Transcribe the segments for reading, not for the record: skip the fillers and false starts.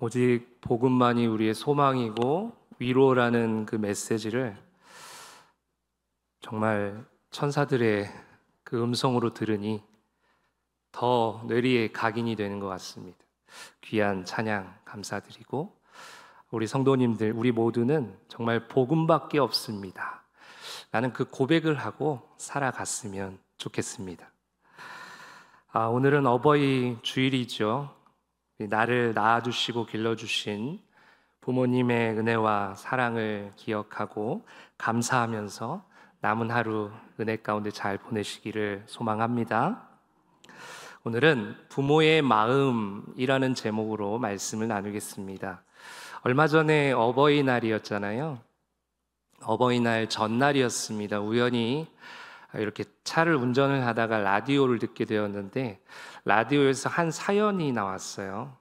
오직 복음만이 우리의 소망이고 위로라는 그 메시지를 정말 천사들의 그 음성으로 들으니 더 뇌리에 각인이 되는 것 같습니다. 귀한 찬양 감사드리고, 우리 성도님들, 우리 모두는 정말 복음밖에 없습니다 라는 그 고백을 하고 살아갔으면 좋겠습니다. 오늘은 어버이 주일이죠. 나를 낳아주시고 길러주신 부모님의 은혜와 사랑을 기억하고 감사하면서 남은 하루 은혜 가운데 잘 보내시기를 소망합니다. 오늘은 부모의 마음이라는 제목으로 말씀을 나누겠습니다. 얼마 전에 어버이날이었잖아요. 어버이날 전날이었습니다. 우연히 이렇게 차를 운전을 하다가 라디오를 듣게 되었는데, 라디오에서 한 사연이 나왔어요.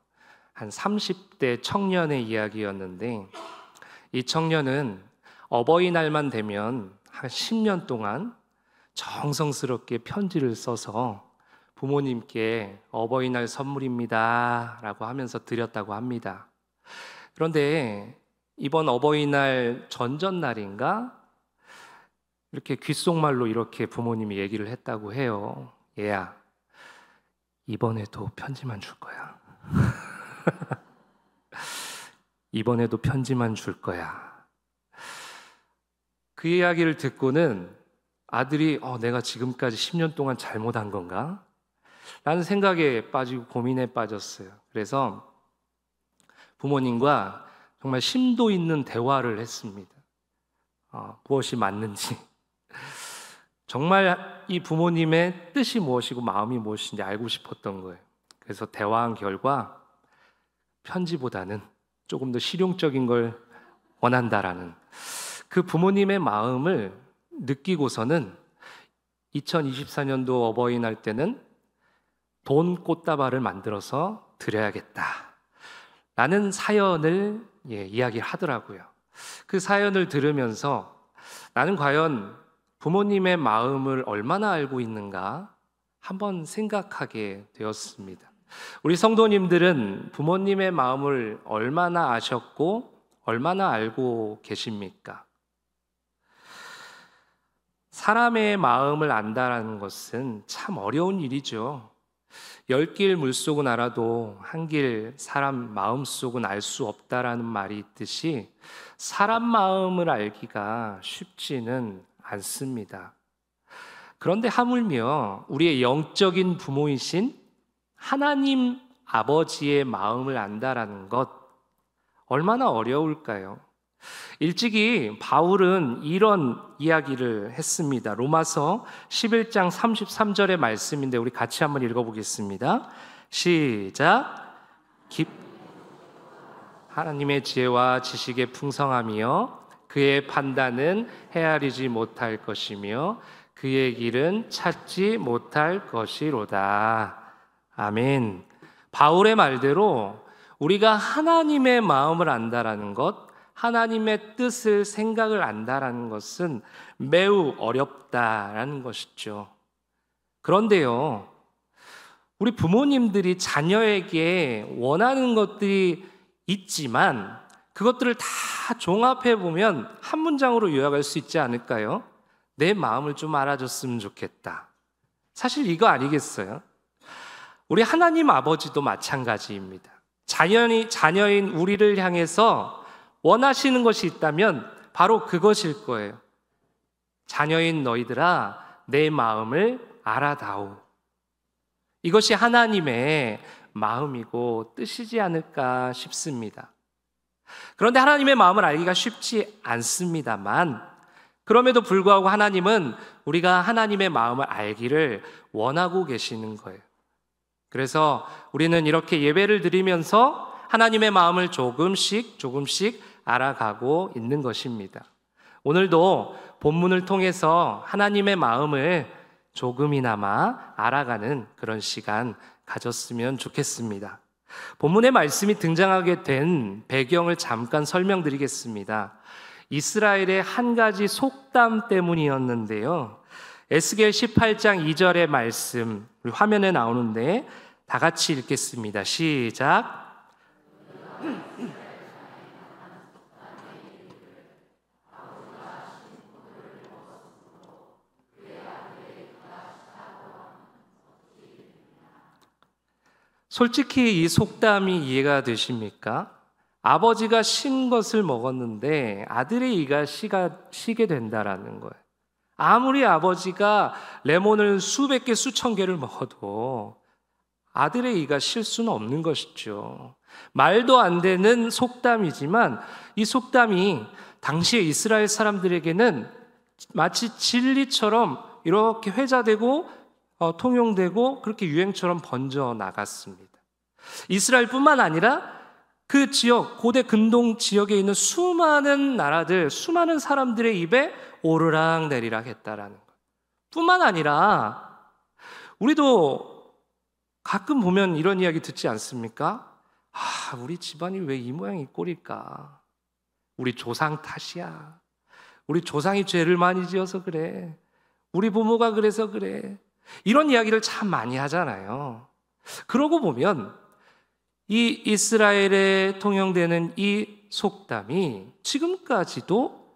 한 30대 청년의 이야기였는데, 이 청년은 어버이날만 되면 한 10년 동안 정성스럽게 편지를 써서 부모님께 어버이날 선물입니다 라고 하면서 드렸다고 합니다. 그런데 이번 어버이날 전전날인가 이렇게 귓속말로 이렇게 부모님이 얘기를 했다고 해요. 얘야, 이번에도 편지만 줄 거야. 이번에도 편지만 줄 거야. 그 이야기를 듣고는 아들이 내가 지금까지 10년 동안 잘못한 건가? 라는 생각에 빠지고 고민에 빠졌어요. 그래서 부모님과 정말 심도 있는 대화를 했습니다. 무엇이 맞는지, 정말 이 부모님의 뜻이 무엇이고 마음이 무엇인지 알고 싶었던 거예요. 그래서 대화한 결과 편지보다는 조금 더 실용적인 걸 원한다라는 그 부모님의 마음을 느끼고서는 2024년도 어버이날 때는 돈 꽃다발을 만들어서 드려야겠다 라는 사연을 이야기를 하더라고요. 그 사연을 들으면서 나는 과연 부모님의 마음을 얼마나 알고 있는가 한번 생각하게 되었습니다. 우리 성도님들은 부모님의 마음을 얼마나 아셨고 얼마나 알고 계십니까? 사람의 마음을 안다라는 것은 참 어려운 일이죠. 10길 물속은 알아도 한 길 사람 마음속은 알 수 없다라는 말이 있듯이 사람 마음을 알기가 쉽지는 않습니다. 그런데 하물며 우리의 영적인 부모이신 하나님 아버지의 마음을 안다라는 것 얼마나 어려울까요? 일찍이 바울은 이런 이야기를 했습니다. 로마서 11장 33절의 말씀인데 우리 같이 한번 읽어보겠습니다. 시작. 하나님의 지혜와 지식의 풍성함이여 그의 판단은 헤아리지 못할 것이며 그의 길은 찾지 못할 것이로다. 아멘. 바울의 말대로 우리가 하나님의 마음을 안다라는 것, 하나님의 뜻을, 생각을 안다라는 것은 매우 어렵다라는 것이죠. 그런데요, 우리 부모님들이 자녀에게 원하는 것들이 있지만 그것들을 다 종합해 보면 한 문장으로 요약할 수 있지 않을까요? 내 마음을 좀 알아줬으면 좋겠다. 사실 이거 아니겠어요? 우리 하나님 아버지도 마찬가지입니다. 자녀인 우리를 향해서 원하시는 것이 있다면 바로 그것일 거예요. 자녀인 너희들아, 내 마음을 알아다오. 이것이 하나님의 마음이고 뜻이지 않을까 싶습니다. 그런데 하나님의 마음을 알기가 쉽지 않습니다만, 그럼에도 불구하고 하나님은 우리가 하나님의 마음을 알기를 원하고 계시는 거예요. 그래서 우리는 이렇게 예배를 드리면서 하나님의 마음을 조금씩 알아가고 있는 것입니다. 오늘도 본문을 통해서 하나님의 마음을 조금이나마 알아가는 그런 시간 가졌으면 좋겠습니다. 본문의 말씀이 등장하게 된 배경을 잠깐 설명드리겠습니다. 이스라엘의 한 가지 속담 때문이었는데요. 에스겔 18장 2절의 말씀 우리 화면에 나오는데 다 같이 읽겠습니다. 시작. 솔직히 이 속담이 이해가 되십니까? 아버지가 신 것을 먹었는데 아들의 이가 시게 된다라는 거예요. 아무리 아버지가 레몬을 수백 개, 수천 개를 먹어도 아들의 이가 실 수는 없는 것이죠. 말도 안 되는 속담이지만 이 속담이 당시에 이스라엘 사람들에게는 마치 진리처럼 이렇게 회자되고 통용되고 그렇게 유행처럼 번져 나갔습니다. 이스라엘뿐만 아니라 그 지역, 고대 근동 지역에 있는 수많은 나라들, 수많은 사람들의 입에 오르락 내리락 했다라는 것. 뿐만 아니라 우리도 가끔 보면 이런 이야기 듣지 않습니까? 우리 집안이 왜 이 모양 이 꼴일까? 우리 조상 탓이야. 우리 조상이 죄를 많이 지어서 그래. 우리 부모가 그래서 그래. 이런 이야기를 참 많이 하잖아요. 그러고 보면 이 이스라엘에 통용되는 이 속담이 지금까지도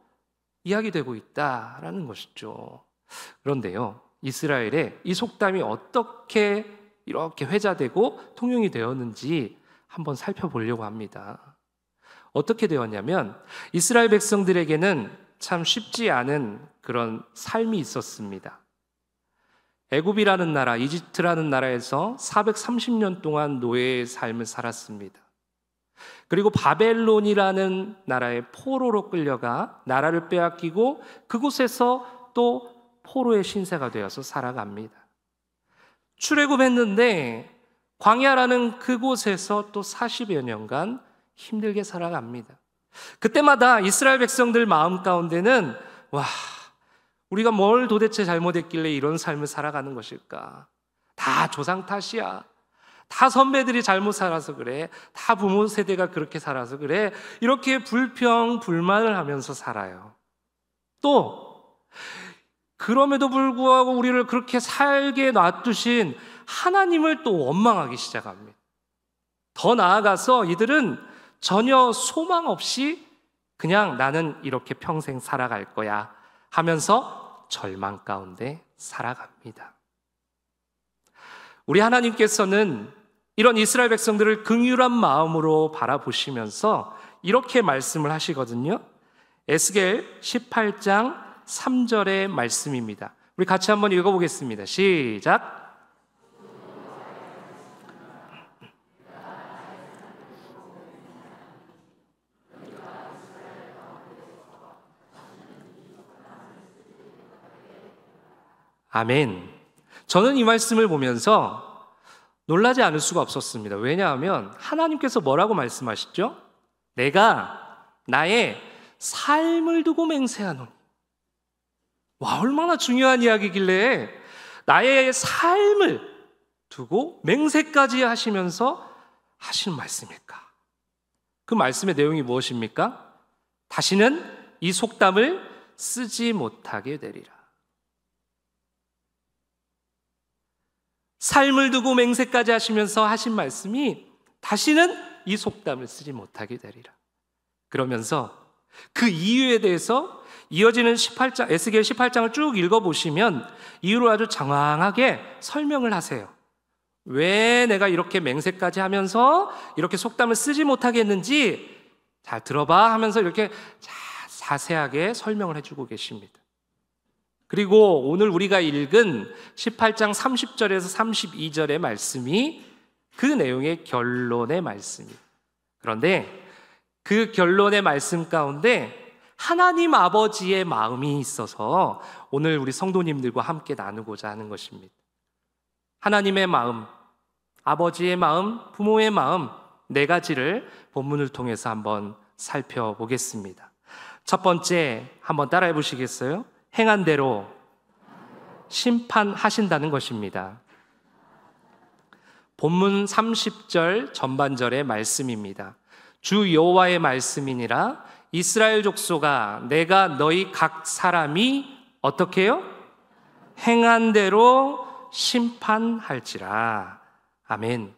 이야기되고 있다라는 것이죠. 그런데요, 이스라엘에 이 속담이 어떻게 이렇게 회자되고 통용이 되었는지 한번 살펴보려고 합니다. 어떻게 되었냐면 이스라엘 백성들에게는 참 쉽지 않은 그런 삶이 있었습니다. 애굽이라는 나라, 이집트라는 나라에서 430년 동안 노예의 삶을 살았습니다. 그리고 바벨론이라는 나라의 포로로 끌려가 나라를 빼앗기고 그곳에서 또 포로의 신세가 되어서 살아갑니다. 출애굽했는데 광야라는 그곳에서 또 40여 년간 힘들게 살아갑니다. 그때마다 이스라엘 백성들 마음 가운데는 우리가 뭘 도대체 잘못했길래 이런 삶을 살아가는 것일까? 다 조상 탓이야. 다 선배들이 잘못 살아서 그래. 다 부모 세대가 그렇게 살아서 그래. 이렇게 불평, 불만을 하면서 살아요. 또 그럼에도 불구하고 우리를 그렇게 살게 놔두신 하나님을 또 원망하기 시작합니다. 더 나아가서 이들은 전혀 소망 없이 그냥 나는 이렇게 평생 살아갈 거야 하면서 절망 가운데 살아갑니다. 우리 하나님께서는 이런 이스라엘 백성들을 긍휼한 마음으로 바라보시면서 이렇게 말씀을 하시거든요. 에스겔 18장 3절의 말씀입니다. 우리 같이 한번 읽어보겠습니다. 시작. 아멘. 저는 이 말씀을 보면서 놀라지 않을 수가 없었습니다. 왜냐하면 하나님께서 뭐라고 말씀하시죠? 내가 나의 삶을 두고 맹세하노니. 얼마나 중요한 이야기길래 나의 삶을 두고 맹세까지 하시면서 하시는 말씀일까? 그 말씀의 내용이 무엇입니까? 다시는 이 속담을 쓰지 못하게 되리라. 삶을 두고 맹세까지 하시면서 하신 말씀이 다시는 이 속담을 쓰지 못하게 되리라. 그러면서 그 이유에 대해서 이어지는 18장, 에스겔 18장을 쭉 읽어보시면 이유를 아주 장황하게 설명을 하세요. 왜 내가 이렇게 맹세까지 하면서 이렇게 속담을 쓰지 못하게 했는지 잘 들어봐 하면서 이렇게 자세하게 설명을 해주고 계십니다. 그리고 오늘 우리가 읽은 18장 30절에서 32절의 말씀이 그 내용의 결론의 말씀입니다. 그런데 그 결론의 말씀 가운데 하나님 아버지의 마음이 있어서 오늘 우리 성도님들과 함께 나누고자 하는 것입니다. 하나님의 마음, 아버지의 마음, 부모의 마음 네 가지를 본문을 통해서 한번 살펴보겠습니다. 첫 번째 한번 따라해 보시겠어요? 행한 대로 심판하신다는 것입니다. 본문 30절 전반절의 말씀입니다. 주 여호와의 말씀이니라 이스라엘 족속아 내가 너희 각 사람이 어떻게 해요? 행한 대로 심판할지라. 아멘.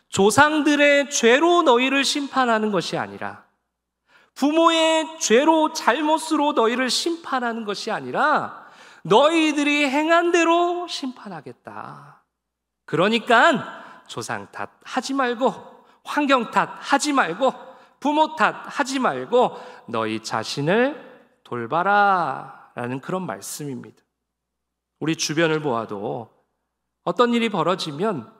조상들의 죄로 너희를 심판하는 것이 아니라 부모의 죄로 잘못으로 너희를 심판하는 것이 아니라 너희들이 행한 대로 심판하겠다. 그러니까 조상 탓 하지 말고, 환경 탓 하지 말고, 부모 탓 하지 말고 너희 자신을 돌봐라 라는 그런 말씀입니다. 우리 주변을 보아도 어떤 일이 벌어지면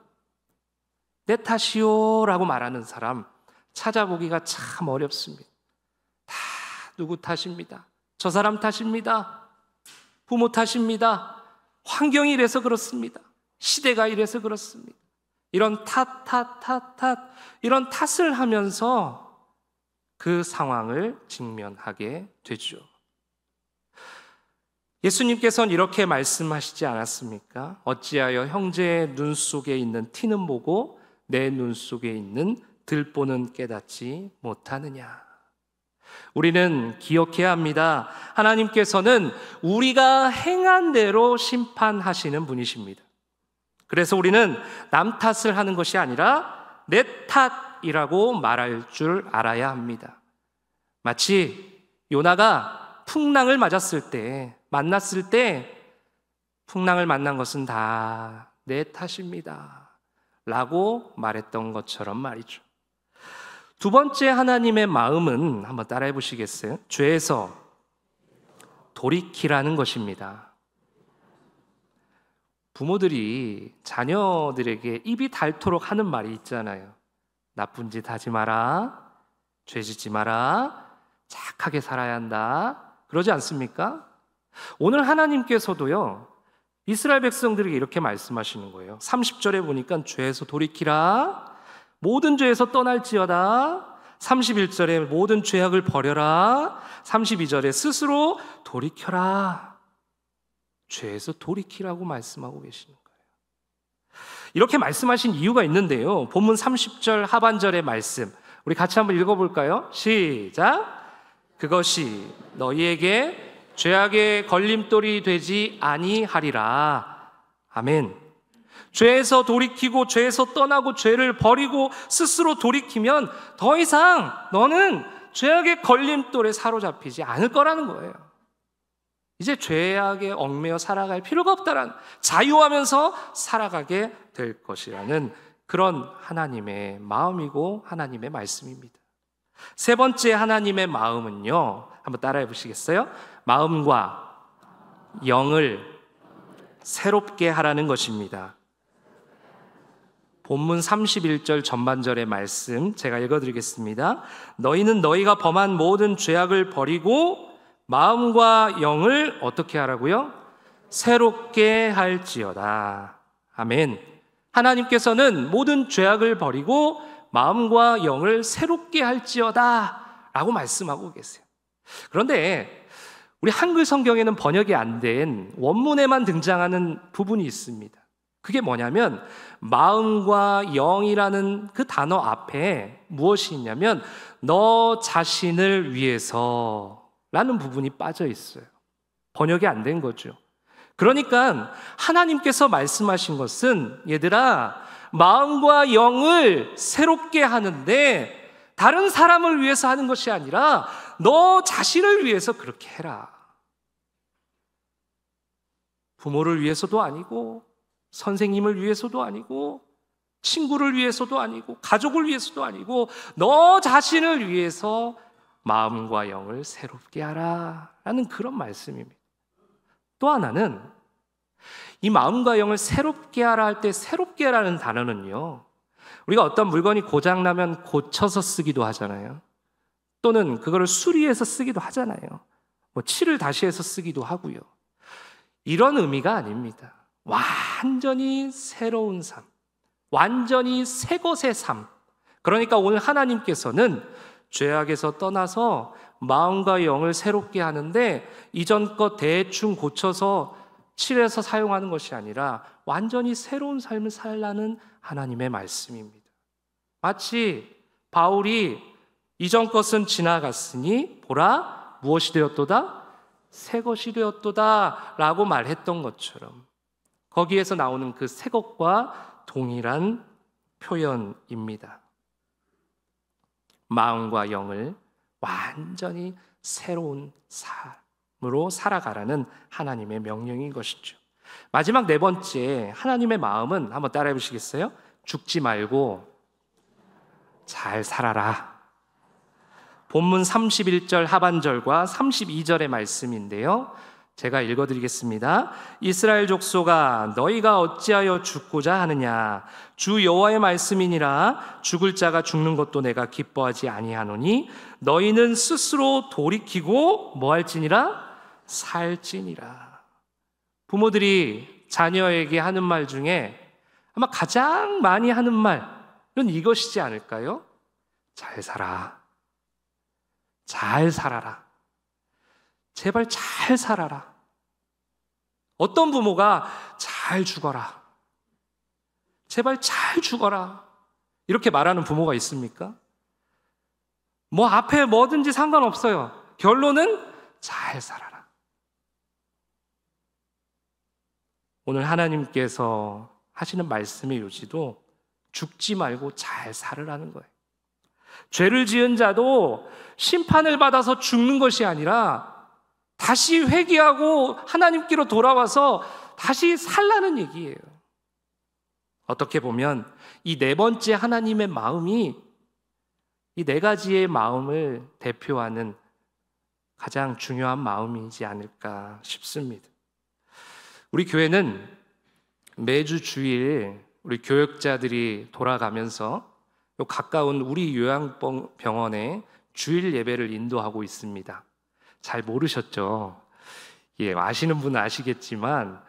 내 탓이요 라고 말하는 사람 찾아보기가 참 어렵습니다. 다 누구 탓입니다. 저 사람 탓입니다. 부모 탓입니다. 환경이 이래서 그렇습니다. 시대가 이래서 그렇습니다. 이런 이런 탓을 하면서 그 상황을 직면하게 되죠. 예수님께서는 이렇게 말씀하시지 않았습니까? 어찌하여 형제의 눈 속에 있는 티는 보고 내 눈 속에 있는 들보는 깨닫지 못하느냐. 우리는 기억해야 합니다. 하나님께서는 우리가 행한 대로 심판하시는 분이십니다. 그래서 우리는 남 탓을 하는 것이 아니라 내 탓이라고 말할 줄 알아야 합니다. 마치 요나가 풍랑을 만났을 때 풍랑을 만난 것은 다 내 탓입니다 라고 말했던 것처럼 말이죠. 두 번째 하나님의 마음은 한번 따라해 보시겠어요? 죄에서 돌이키라는 것입니다. 부모들이 자녀들에게 입이 닳도록 하는 말이 있잖아요. 나쁜 짓 하지 마라, 죄 짓지 마라, 착하게 살아야 한다, 그러지 않습니까? 오늘 하나님께서도요, 이스라엘 백성들에게 이렇게 말씀하시는 거예요. 30절에 보니까 죄에서 돌이키라, 모든 죄에서 떠날지어다. 31절에 모든 죄악을 버려라. 32절에 스스로 돌이켜라. 죄에서 돌이키라고 말씀하고 계시는 거예요. 이렇게 말씀하신 이유가 있는데요, 본문 30절 하반절의 말씀 우리 같이 한번 읽어볼까요? 시작. 그것이 너희에게 죄악의 걸림돌이 되지 아니하리라. 아멘. 죄에서 돌이키고 죄에서 떠나고 죄를 버리고 스스로 돌이키면 더 이상 너는 죄악의 걸림돌에 사로잡히지 않을 거라는 거예요. 이제 죄악에 얽매여 살아갈 필요가 없다라는, 자유하면서 살아가게 될 것이라는 그런 하나님의 마음이고 하나님의 말씀입니다. 세 번째 하나님의 마음은요, 한번 따라해 보시겠어요? 마음과 영을 새롭게 하라는 것입니다. 본문 31절 전반절의 말씀 제가 읽어드리겠습니다. 너희는 너희가 범한 모든 죄악을 버리고 마음과 영을 어떻게 하라고요? 새롭게 할지어다. 아멘. 하나님께서는 모든 죄악을 버리고 마음과 영을 새롭게 할지어다 라고 말씀하고 계세요. 그런데 우리 한글 성경에는 번역이 안 된 원문에만 등장하는 부분이 있습니다. 그게 뭐냐면 마음과 영이라는 그 단어 앞에 무엇이 있냐면 너 자신을 위해서 라는 부분이 빠져 있어요. 번역이 안 된 거죠. 그러니까 하나님께서 말씀하신 것은, 얘들아, 마음과 영을 새롭게 하는데 다른 사람을 위해서 하는 것이 아니라 너 자신을 위해서 그렇게 해라. 부모를 위해서도 아니고, 선생님을 위해서도 아니고, 친구를 위해서도 아니고, 가족을 위해서도 아니고, 너 자신을 위해서 마음과 영을 새롭게 하라 라는 그런 말씀입니다. 또 하나는, 이 마음과 영을 새롭게 하라 할 때 새롭게 하라는 단어는요, 우리가 어떤 물건이 고장나면 고쳐서 쓰기도 하잖아요. 또는 그거를 수리해서 쓰기도 하잖아요. 칠을 다시 해서 쓰기도 하고요. 이런 의미가 아닙니다. 완전히 새로운 삶, 완전히 새 것의 삶. 그러니까 오늘 하나님께서는 죄악에서 떠나서 마음과 영을 새롭게 하는데 이전 것 대충 고쳐서 칠해서 사용하는 것이 아니라 완전히 새로운 삶을 살라는 하나님의 말씀입니다. 마치 바울이 이전 것은 지나갔으니 보라 무엇이 되었도다? 새 것이 되었도다 라고 말했던 것처럼 거기에서 나오는 그 새 것과 동일한 표현입니다. 마음과 영을 완전히 새로운 삶으로 살아가라는 하나님의 명령인 것이죠. 마지막 네 번째 하나님의 마음은 한번 따라해 보시겠어요? 죽지 말고 잘 살아라. 본문 31절 하반절과 32절의 말씀인데요. 제가 읽어드리겠습니다. 이스라엘 족속아, 너희가 어찌하여 죽고자 하느냐? 주 여호와의 말씀이니라. 죽을 자가 죽는 것도 내가 기뻐하지 아니하노니 너희는 스스로 돌이키고 뭐 할지니라? 살지니라. 부모들이 자녀에게 하는 말 중에 아마 가장 많이 하는 말은 이것이지 않을까요? 잘 살아. 잘 살아라. 제발 잘 살아라. 어떤 부모가 잘 죽어라. 제발 잘 죽어라. 이렇게 말하는 부모가 있습니까? 뭐 앞에 뭐든지 상관없어요. 결론은 잘 살아라. 오늘 하나님께서 하시는 말씀의 요지도 죽지 말고 잘 살으라는 거예요. 죄를 지은 자도 심판을 받아서 죽는 것이 아니라 다시 회개하고 하나님께로 돌아와서 다시 살라는 얘기예요. 어떻게 보면 이 네 번째 하나님의 마음이 이 네 가지의 마음을 대표하는 가장 중요한 마음이지 않을까 싶습니다. 우리 교회는 매주 주일 우리 교역자들이 돌아가면서 가까운 우리 요양병원에 주일 예배를 인도하고 있습니다. 잘 모르셨죠? 아시는 분은 아시겠지만,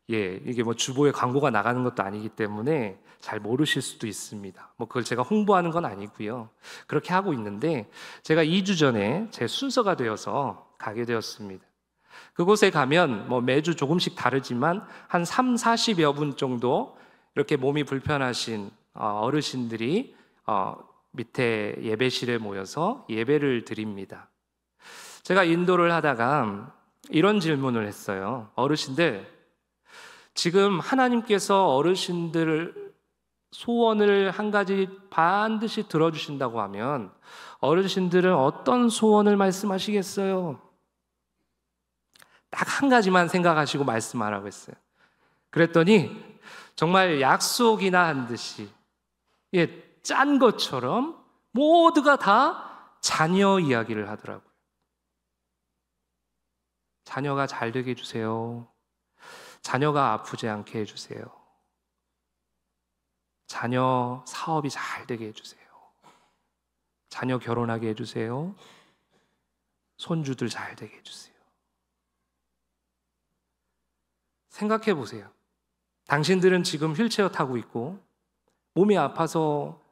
이게 뭐 주보에 광고가 나가는 것도 아니기 때문에 잘 모르실 수도 있습니다. 뭐 그걸 제가 홍보하는 건 아니고요. 그렇게 하고 있는데, 제가 2주 전에 제 순서가 되어서 가게 되었습니다. 그곳에 가면 뭐 매주 조금씩 다르지만 한 3, 40여 분 정도 이렇게 몸이 불편하신 어르신들이 밑에 예배실에 모여서 예배를 드립니다. 제가 인도를 하다가 이런 질문을 했어요. 어르신들, 지금 하나님께서 어르신들 소원을 한 가지 반드시 들어주신다고 하면 어르신들은 어떤 소원을 말씀하시겠어요? 딱 한 가지만 생각하시고 말씀하라고 했어요. 그랬더니 정말 약속이나 한 듯이 짠 것처럼 모두가 다 자녀 이야기를 하더라고요. 자녀가 잘 되게 해주세요. 자녀가 아프지 않게 해주세요. 자녀 사업이 잘 되게 해주세요. 자녀 결혼하게 해주세요. 손주들 잘 되게 해주세요. 생각해 보세요. 당신들은 지금 휠체어 타고 있고 몸이 아파서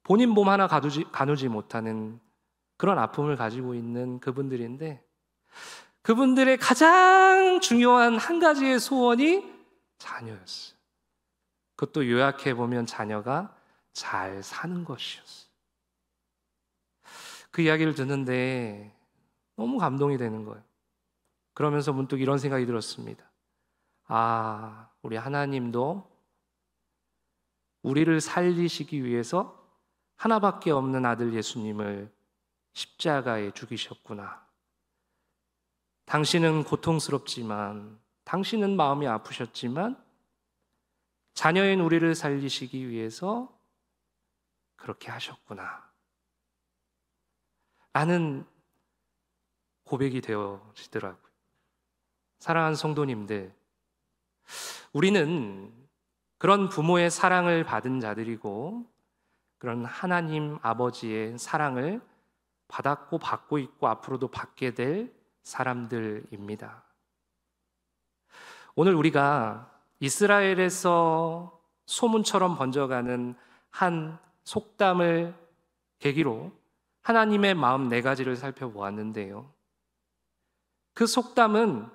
본인 몸 하나 가누지 못하는 그런 아픔을 가지고 있는 그분들인데 그분들의 가장 중요한 한 가지의 소원이 자녀였어요. 그것도 요약해보면 자녀가 잘 사는 것이었어요. 그 이야기를 듣는데 너무 감동이 되는 거예요. 그러면서 문득 이런 생각이 들었습니다. 우리 하나님도 우리를 살리시기 위해서 하나밖에 없는 아들 예수님을 십자가에 죽이셨구나. 당신은 고통스럽지만, 당신은 마음이 아프셨지만 자녀인 우리를 살리시기 위해서 그렇게 하셨구나 라는 고백이 되어지더라고요. 사랑하는 성도님들, 우리는 그런 부모의 사랑을 받은 자들이고 그런 하나님 아버지의 사랑을 받았고 받고 있고 앞으로도 받게 될 사람들입니다. 오늘 우리가 이스라엘에서 소문처럼 번져가는 한 속담을 계기로 하나님의 마음 네 가지를 살펴보았는데요. 그 속담은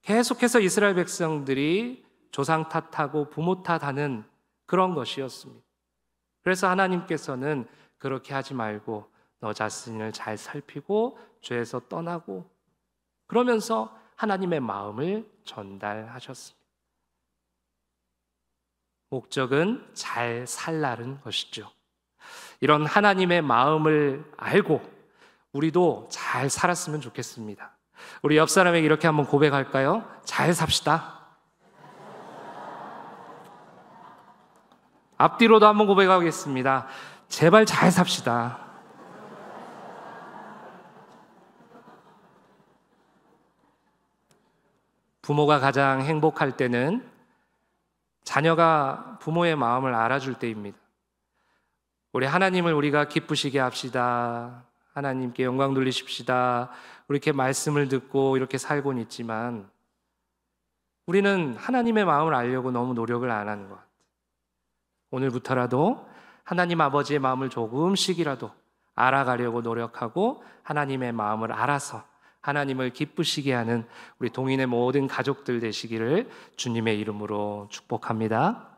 계속해서 이스라엘 백성들이 조상 탓하고 부모 탓하는 그런 것이었습니다. 그래서 하나님께서는 그렇게 하지 말고 너 자신을 잘 살피고 죄에서 떠나고 그러면서 하나님의 마음을 전달하셨습니다. 목적은 잘 살라는 것이죠. 이런 하나님의 마음을 알고 우리도 잘 살았으면 좋겠습니다. 우리 옆 사람에게 이렇게 한번 고백할까요? 잘 삽시다. 앞뒤로도 한번 고백하겠습니다. 제발 잘 삽시다. 부모가 가장 행복할 때는 자녀가 부모의 마음을 알아줄 때입니다. 우리 하나님을 우리가 기쁘시게 합시다. 하나님께 영광 돌리십시다. 이렇게 말씀을 듣고 이렇게 살고는 있지만 우리는 하나님의 마음을 알려고 너무 노력을 안 하는 것 같아요. 오늘부터라도 하나님 아버지의 마음을 조금씩이라도 알아가려고 노력하고 하나님의 마음을 알아서 하나님을 기쁘시게 하는 우리 동인의 모든 가족들 되시기를 주님의 이름으로 축복합니다.